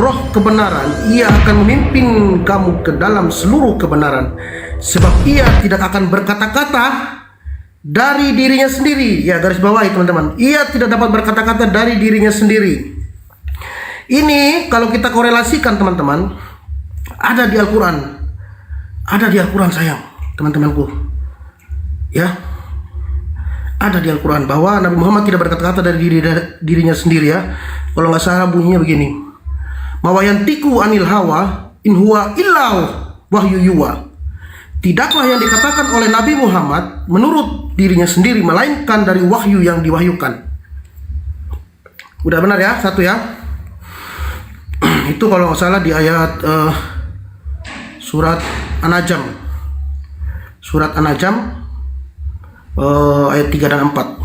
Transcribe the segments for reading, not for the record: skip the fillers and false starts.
roh kebenaran, ia akan memimpin kamu ke dalam seluruh kebenaran. Sebab ia tidak akan berkata-kata dari dirinya sendiri. Ya, garis bawahi teman-teman. Ia tidak dapat berkata-kata dari dirinya sendiri. Ini kalau kita korelasikan teman-teman, ada di Al-Quran. Ada di Al-Quran sayang, teman-temanku. Ya, ada di Al-Quran bahwa Nabi Muhammad tidak berkata-kata dari dirinya sendiri ya. Kalau nggak salah bunyinya begini. Mawayantiku anil hawa in huwa illa wahyu yuwa. Tidaklah yang dikatakan oleh Nabi Muhammad menurut dirinya sendiri, melainkan dari wahyu yang diwahyukan. Udah benar ya, satu ya. Itu kalau nggak salah di ayat surat An-Najm. Surat An-Najm ayat 3 dan 4.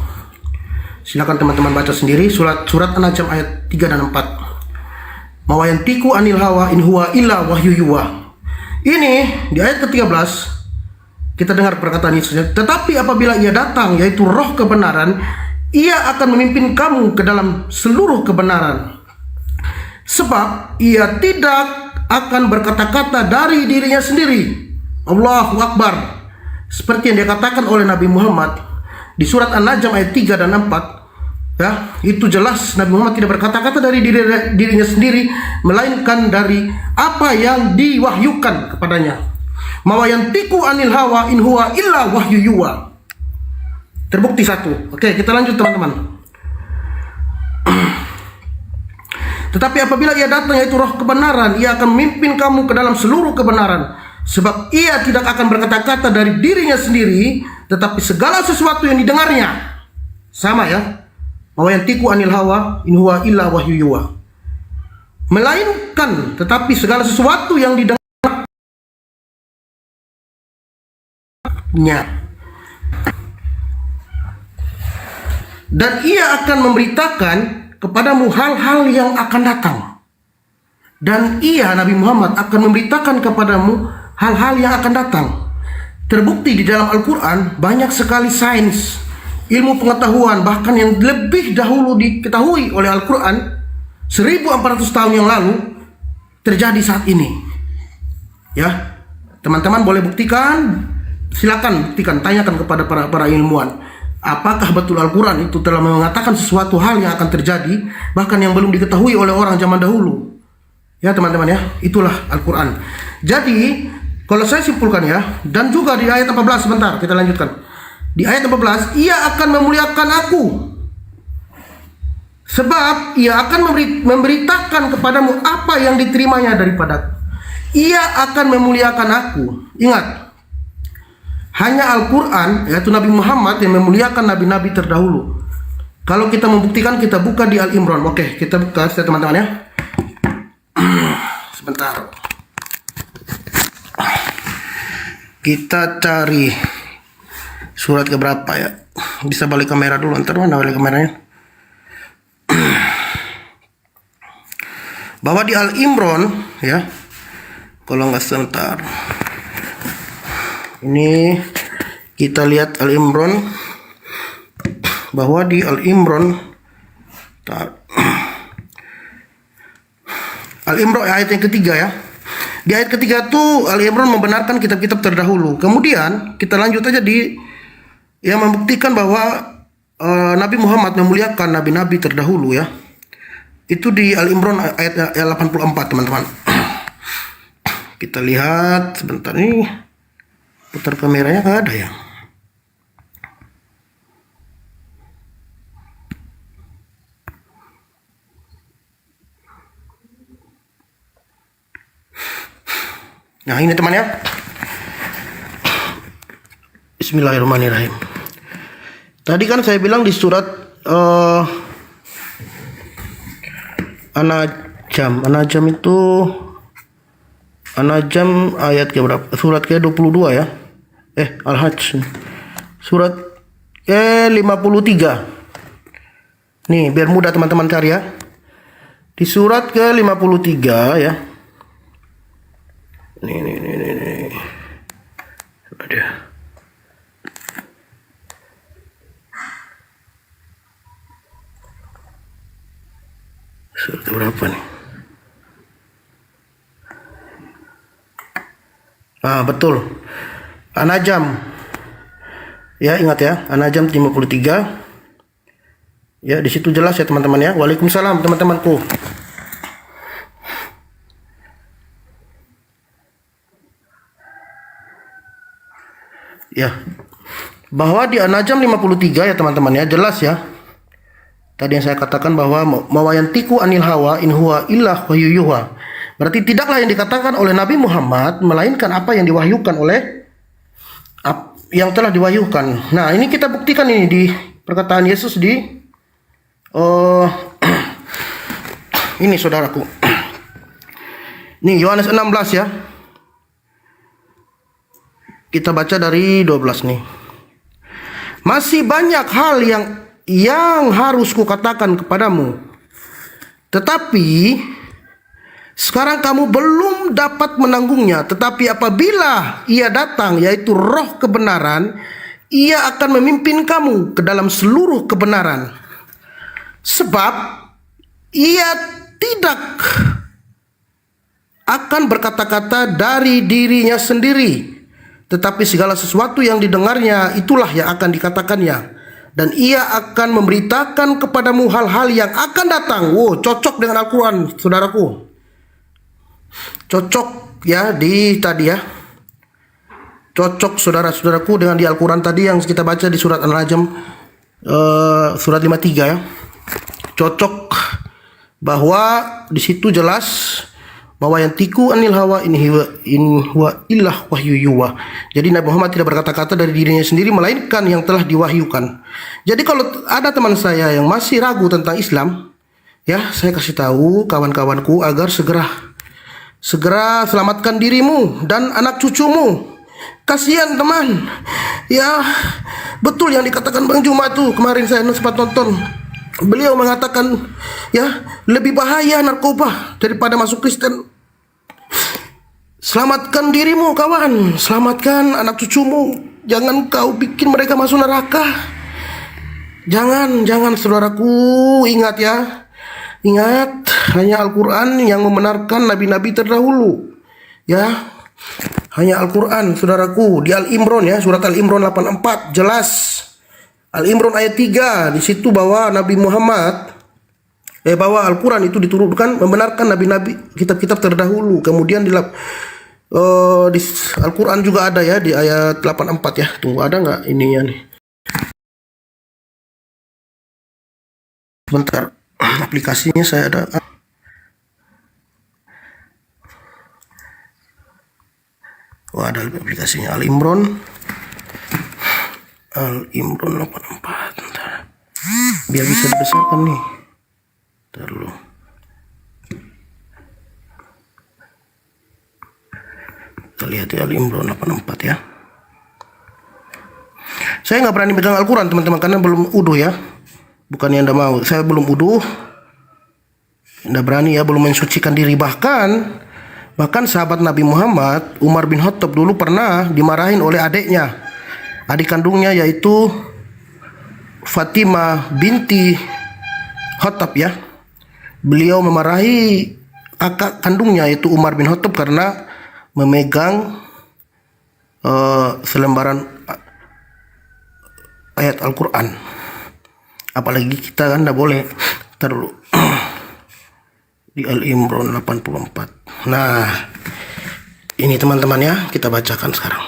Silakan teman-teman baca sendiri surat An-Najm ayat 3 dan 4. Mawayantiku anil hawa in huwa illa wahyu yuwa. Ini di ayat ke-13 kita dengar perkataan Yesus. Tetapi apabila ia datang, yaitu roh kebenaran, ia akan memimpin kamu ke dalam seluruh kebenaran. Sebab ia tidak akan berkata-kata dari dirinya sendiri. Allahu Akbar. Seperti yang dikatakan oleh Nabi Muhammad di surat An-Najm ayat 3 dan 4. Ya, itu jelas Nabi Muhammad tidak berkata-kata dari dirinya sendiri, melainkan dari apa yang diwahyukan kepadanya. Mawayantiku anil hawa in huwa illa wahyu yuwa. Terbukti satu. Oke, kita lanjut teman-teman. Tetapi apabila ia datang, yaitu roh kebenaran, ia akan memimpin kamu ke dalam seluruh kebenaran. Sebab ia tidak akan berkata-kata dari dirinya sendiri, tetapi segala sesuatu yang didengarnya. Sama ya. Mawayantiku anil hawa in huwa illa wahyu yuwa. Melainkan tetapi segala sesuatu yang didengarnya. Dan ia akan memberitakan kepadamu hal-hal yang akan datang. Dan ia, Nabi Muhammad, akan memberitakan kepadamu hal-hal yang akan datang. Terbukti di dalam Al-Quran banyak sekali sains, ilmu pengetahuan, bahkan yang lebih dahulu diketahui oleh Al-Quran 1400 tahun yang lalu terjadi saat ini. Ya, teman-teman boleh buktikan, silakan buktikan, tanyakan kepada para ilmuwan. Apakah betul Al-Quran itu telah mengatakan sesuatu hal yang akan terjadi, bahkan yang belum diketahui oleh orang zaman dahulu. Ya teman-teman ya, itulah Al-Quran. Jadi kalau saya simpulkan ya, dan juga di ayat 14, sebentar kita lanjutkan. Di ayat 14, ia akan memuliakan aku, sebab ia akan memberitakan kepadamu apa yang diterimanya daripadaku. Ia akan memuliakan aku. Ingat, hanya Al-Quran, yaitu Nabi Muhammad, yang memuliakan nabi-nabi terdahulu. Kalau kita membuktikan, kita buka di Al-Imran. Oke, kita buka teman-teman ya. Sebentar. Kita cari surat keberapa ya? Bisa balik kamera dulu, ntar mana balik kameranya? Bahwa di Al-Imran ya, kalau nggak sebentar. Ini kita lihat Al-Imran, bahwa di Al-Imran ayat yang ketiga ya. Di ayat ketiga tuh Al-Imran membenarkan kitab-kitab terdahulu. Kemudian kita lanjut aja di yang membuktikan bahwa Nabi Muhammad memuliakan nabi-nabi terdahulu ya. Itu di Al-Imran ayat 84 teman-teman. Kita lihat sebentar nih. Putar kameranya nggak ada ya. Nah ini teman ya. Bismillahirrahmanirrahim. Tadi kan saya bilang di surat An-Najm itu An-Najm ayat ke berapa? Surat ke-22 ya. Al-Hajj. Surat ke-53. Nih, biar mudah teman-teman cari ya. Di surat ke-53 ya. Nih. Coba dia. Surat berapa nih? Betul. An-Najm. Ya, ingat ya, An-Najm 53. Ya, di situ jelas ya teman-teman ya. Waalaikumsalam teman-temanku. Ya. Bahwa di An-Najm 53 ya teman-teman ya, jelas ya. Tadi yang saya katakan bahwa mawayantiku anil hawa in huwa illa wahyuha. Berarti tidaklah yang dikatakan oleh Nabi Muhammad melainkan apa yang diwahyukan oleh yang telah diwahyukan. Nah, ini kita buktikan ini di perkataan Yesus di ini saudaraku. Nih Yohanes 16 ya. Kita baca dari 12 nih. Masih banyak hal yang harus kukatakan kepadamu. Tetapi sekarang kamu belum dapat menanggungnya. Tetapi apabila ia datang, yaitu roh kebenaran, ia akan memimpin kamu ke dalam seluruh kebenaran. Sebab ia tidak akan berkata-kata dari dirinya sendiri, tetapi segala sesuatu yang didengarnya itulah yang akan dikatakannya. Dan ia akan memberitakan kepadamu hal-hal yang akan datang. Wow, cocok dengan Al-Quran, saudaraku. Cocok ya di tadi ya. Cocok saudara-saudaraku dengan di Al-Quran tadi yang kita baca di surat An-Najm surat 53 ya. Cocok bahwa di situ jelas bahwa yang tiku anil hawa in huwa illah wahyuha. Jadi Nabi Muhammad tidak berkata-kata dari dirinya sendiri melainkan yang telah diwahyukan. Jadi kalau ada teman saya yang masih ragu tentang Islam, ya saya kasih tahu kawan-kawanku agar segera selamatkan dirimu dan anak cucumu. Kasihan teman. Ya, betul yang dikatakan Bang Juma tuh kemarin saya sempat nonton. Beliau mengatakan ya lebih bahaya narkoba daripada masuk Kristen. Selamatkan dirimu kawan, selamatkan anak cucumu. Jangan kau bikin mereka masuk neraka. Jangan saudaraku, ingat ya. Ingat, hanya Al-Quran yang membenarkan nabi-nabi terdahulu. Ya, hanya Al-Quran saudaraku. Di Al-Imran ya, surat Al-Imran 84 jelas. Al-Imran ayat 3 di situ bahwa Nabi Muhammad bahwa Al-Quran itu diturunkan membenarkan nabi-nabi kitab-kitab terdahulu. Kemudian di Al-Quran juga ada ya di ayat 84 ya. Tunggu, ada nggak ininya nih? Sebentar, aplikasinya saya ada. Oh, ada aplikasinya Al-Imran 84. Bentar. Biar bisa dibesarkan nih. Bentar dulu. Kita lihat ya Al-Imran 84 ya. Saya nggak berani pegang Al-Quran teman-teman karena belum uduh ya. Bukannya Anda mau, saya belum uduh. Anda berani ya, belum mensucikan diri. Bahkan sahabat Nabi Muhammad Umar bin Khattab dulu pernah dimarahin oleh adiknya. Adik kandungnya yaitu Fatimah binti Khattab ya. Beliau memarahi kakak kandungnya yaitu Umar bin Khattab karena memegang selembaran ayat Al-Quran. Apalagi kita kan tidak boleh. Ntar dulu. Di Al-Imran 84. Nah, ini teman-teman ya, kita bacakan sekarang.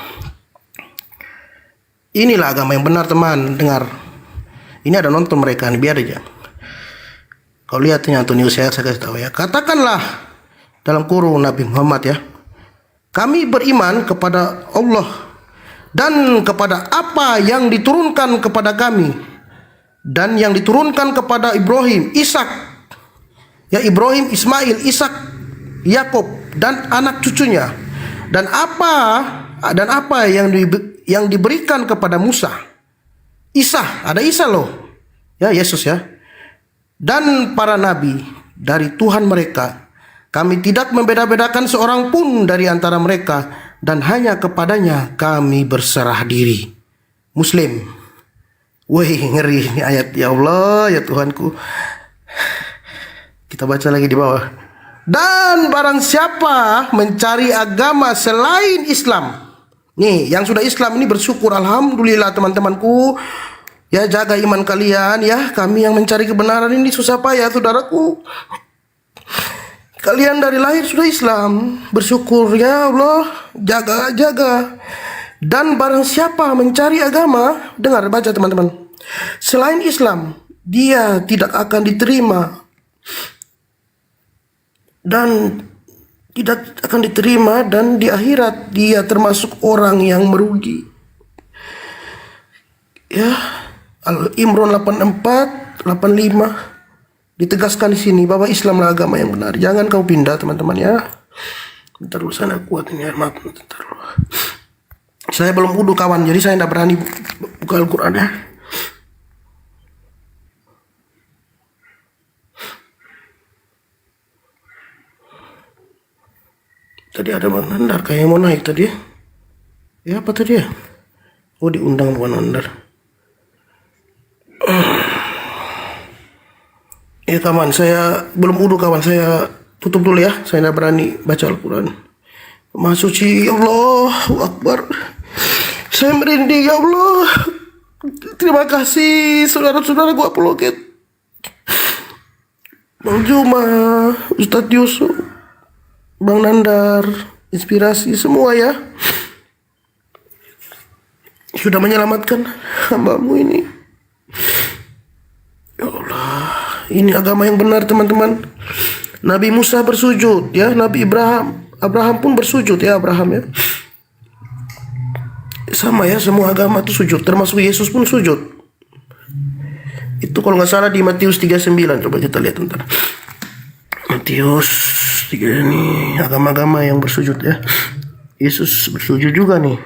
Inilah agama yang benar teman, dengar. Ini ada nonton mereka nih, biar aja. Kau lihat nih Antonius saya kasih tahu ya. Katakanlah dalam kurung Nabi Muhammad ya. Kami beriman kepada Allah dan kepada apa yang diturunkan kepada kami dan yang diturunkan kepada Ibrahim, Ishak, ya Ibrahim, Ismail, Ishak, Yakub dan anak cucunya dan apa yang diberikan kepada Musa. Isa, ada Isa loh. Ya, Yesus ya. Dan para nabi dari Tuhan mereka. Kami tidak membeda-bedakan seorang pun dari antara mereka dan hanya kepadanya kami berserah diri. Muslim. Wih, ngeri ini ayat, ya Allah, ya Tuhanku. Kita baca lagi di bawah. Dan barang siapa mencari agama selain Islam. Nih, yang sudah Islam ini bersyukur, alhamdulillah teman-temanku. Ya, jaga iman kalian ya. Kami yang mencari kebenaran ini susah payah, saudaraku. Kalian dari lahir sudah Islam, bersyukur ya Allah, jaga. Dan barang siapa mencari agama, dengar baca teman-teman, selain Islam, dia tidak akan diterima dan di akhirat dia termasuk orang yang merugi. Ya, Al-Imran 84, 85 ditegaskan di sini bahwa Islamlah agama yang benar. Jangan kau pindah teman-teman ya. Bentar dulu, saya kuat ini ya, maaf. Bentar dulu. Saya belum wudu kawan, jadi saya tidak berani buka Al-Quran ya. Tadi ada Bang Nandar kayaknya mau naik tadi ya. Ya apa tadi ya? Oh, diundang Bang Nandar. Ya kawan, saya belum wudu kawan, saya tutup dulu ya. Saya tidak berani baca Al-Quran. Maha suci Allahu Akbar. Saya merinding ya Allah. Terima kasih saudara-saudara gua peloket, Bang Juma, Ustadz Yusuf, Bang Nandar, inspirasi semua ya. Sudah menyelamatkan hambamu ini. Ya Allah, ini agama yang benar teman-teman. Nabi Musa bersujud ya, Nabi Abraham pun bersujud ya, Abraham ya. Sama ya, semua agama itu sujud, termasuk Yesus pun sujud. Itu kalau nggak salah di Matius 39, coba kita lihat bentar. Matius 3 ini agama-agama yang bersujud ya. Yesus bersujud juga nih.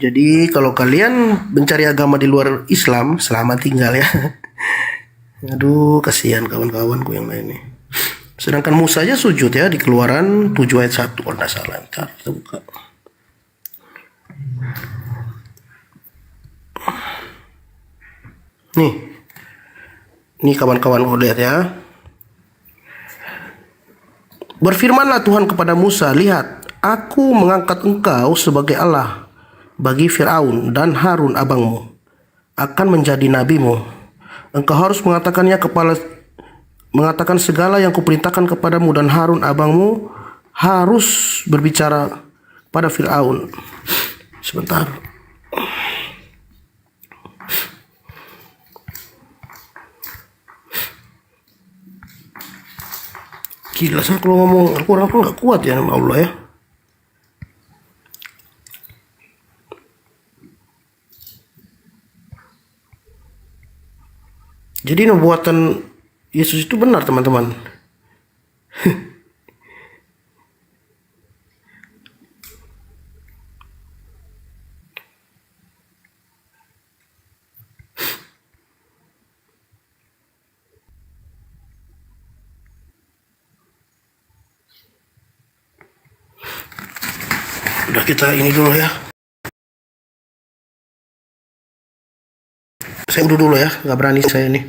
Jadi kalau kalian mencari agama di luar Islam, selamat tinggal ya. Aduh, kasihan kawan-kawanku yang lain nih. Sedangkan Musa aja sujud ya di Keluaran 7 ayat 1 kalau nggak salah. Ntar kita buka. Nih kawan-kawan lihat ya. Berfirmanlah Tuhan kepada Musa, lihat, aku mengangkat engkau sebagai Allah bagi Firaun dan Harun abangmu, akan menjadi nabimu. Engkau harus mengatakan segala yang kuperintahkan kepadamu, dan Harun abangmu harus berbicara pada Firaun. Sebentar. Gila, saya kalau ngomong Al-Quran aku nggak kuat ya sama Allah ya. Jadi nubuatan Yesus itu benar teman-teman. Udah, kita ini dulu ya. Saya udah dulu ya, nggak berani saya nih.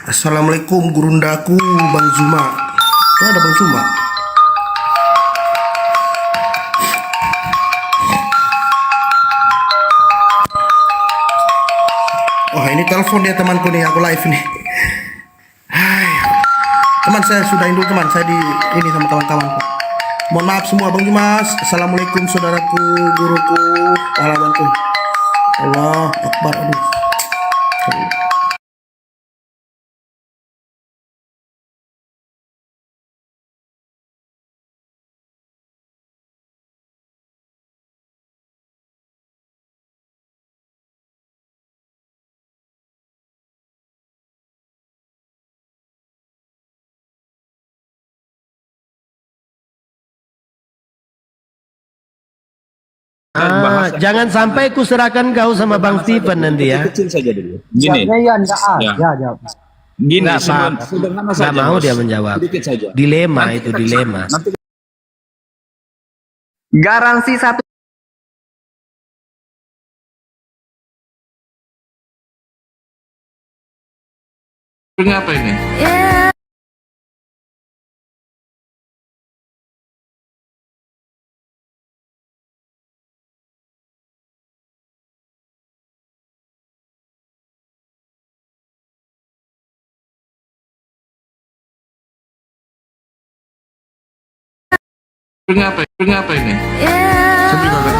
Assalamualaikum gurundaku Bang Zuma. Oh, ada Bang Zuma. Oh, ini telepon dia temanku nih, aku live nih. Hai. Teman, saya sudahin dulu teman, saya di ini sama kawan-kawanku. Mohon maaf semua Bang Dimas. Assalamualaikum saudaraku, guruku, pahlawanku. Allah Akbar. Aduh. Jangan sampai ku serahkan kau sama Bang Steven nanti ya. Kecil saja dulu. Gini. Ya, jawab. Gini, Nggak, Pak. sederhana Nggak saja, mau Bos. dia menjawab. Sedikit saja. Dilema Nanti itu, kita dilema. kesana. Nanti Garansi satu. ini apa ini? Ini apa? Ini apa ini? Saya juga nggak